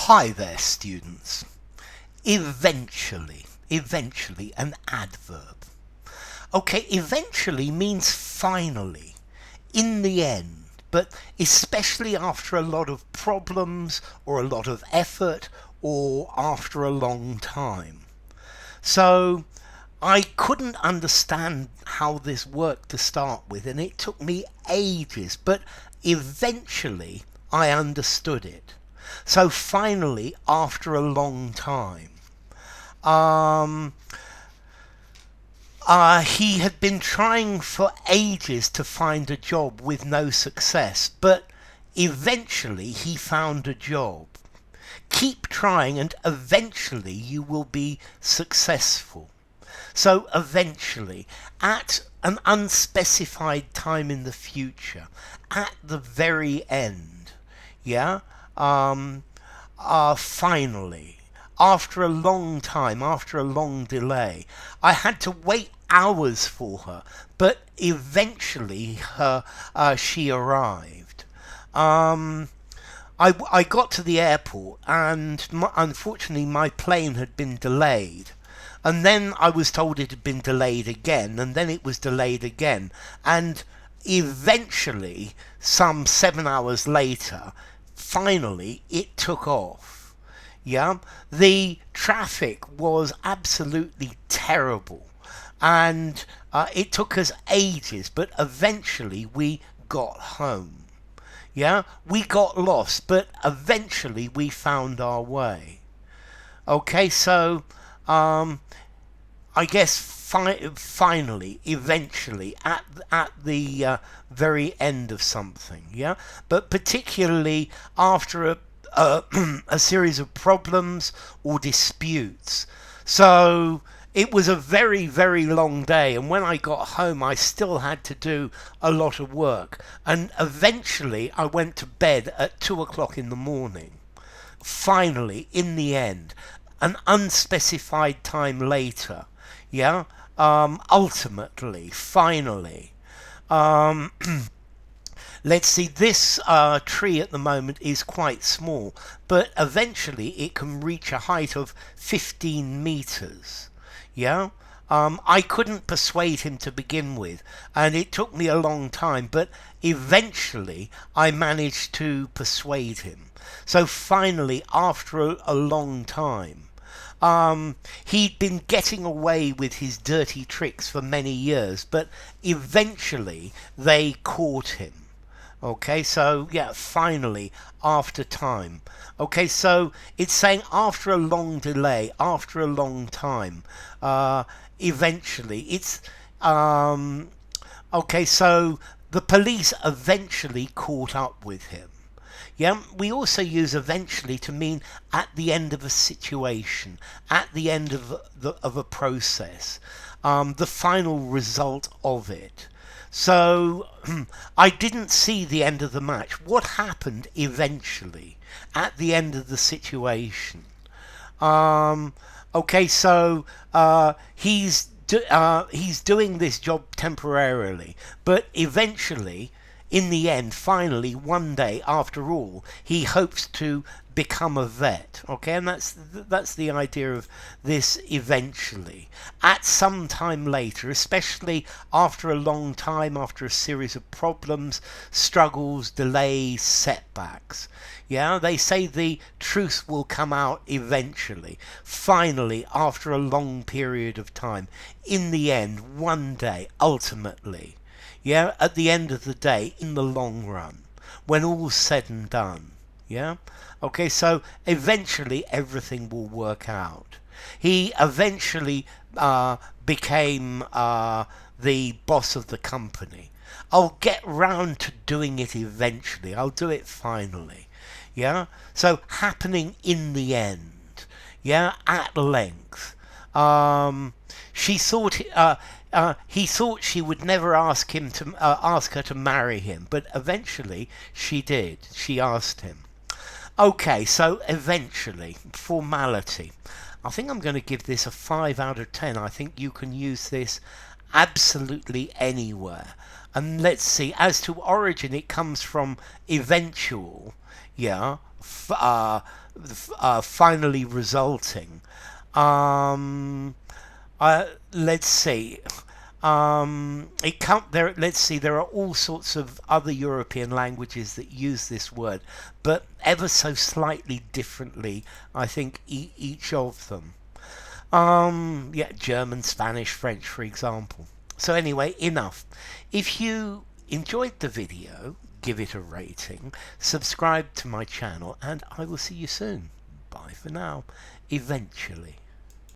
Hi there, students. Eventually, an adverb. Okay, eventually means finally, in the end, but especially after a lot of problems or a lot of effort or after a long time. So I couldn't understand how this worked to start with, and it took me ages, but eventually I understood it. So finally, after a long time, he had been trying for ages to find a job with no success, but eventually he found a job. Keep trying and eventually you will be successful. So eventually, at an unspecified time in the future, at the very end, yeah, finally, after a long time, after a long delay, I had to wait hours for her, but eventually she arrived. I got to the airport and unfortunately my plane had been delayed. And then I was told it had been delayed again, and then it was delayed again. And eventually, some 7 hours later, finally it took off. Yeah, the traffic was absolutely terrible. And it took us ages, but eventually we got home. Yeah, we got lost, but eventually we found our way. Okay, so I guess finally, eventually, at the very end of something, yeah. But particularly after a series of problems or disputes. So it was a very, very long day, and when I got home, I still had to do a lot of work. And eventually, I went to bed at 2 o'clock in the morning. Finally, in the end, an unspecified time later, yeah, ultimately, finally, let's see, this tree at the moment is quite small, but eventually it can reach a height of 15 meters, yeah. I couldn't persuade him to begin with, and it took me a long time, but eventually I managed to persuade him. So finally, after a long time, he'd been getting away with his dirty tricks for many years, but eventually they caught him. Okay, so yeah, finally, after time. Okay, so it's saying after a long delay, after a long time, eventually, it's, okay, so the police eventually caught up with him. Yeah, we also use eventually to mean at the end of a situation, at the end of a process, the final result of it. So I didn't see the end of the match. What happened eventually at the end of the situation? Okay, so he's doing this job temporarily, but eventually, in the end, finally, one day, after all, he hopes to become a vet. Okay, and that's the idea of this eventually. At some time later, especially after a long time, after a series of problems, struggles, delays, setbacks. Yeah, they say the truth will come out eventually, finally, after a long period of time. In the end, one day, ultimately. Yeah, at the end of the day, in the long run, when all's said and done. Yeah, okay, so eventually everything will work out. He eventually became the boss of the company. I'll get round to doing it eventually. I'll do it finally. Yeah, so happening in the end. Yeah, at length. She thought he thought she would never ask her to marry him, but eventually she did. She asked him. Okay, so eventually, formality. I think I'm going to give this a 5 out of 10. I think you can use this absolutely anywhere. And let's see, as to origin, it comes from eventual, yeah, finally resulting. Um, let's see. It can't there. Let's see. There are all sorts of other European languages that use this word, but ever so slightly differently. I think each of them. Yeah, German, Spanish, French, for example. So anyway, enough. If you enjoyed the video, give it a rating, subscribe to my channel, and I will see you soon. Bye for now. Eventually.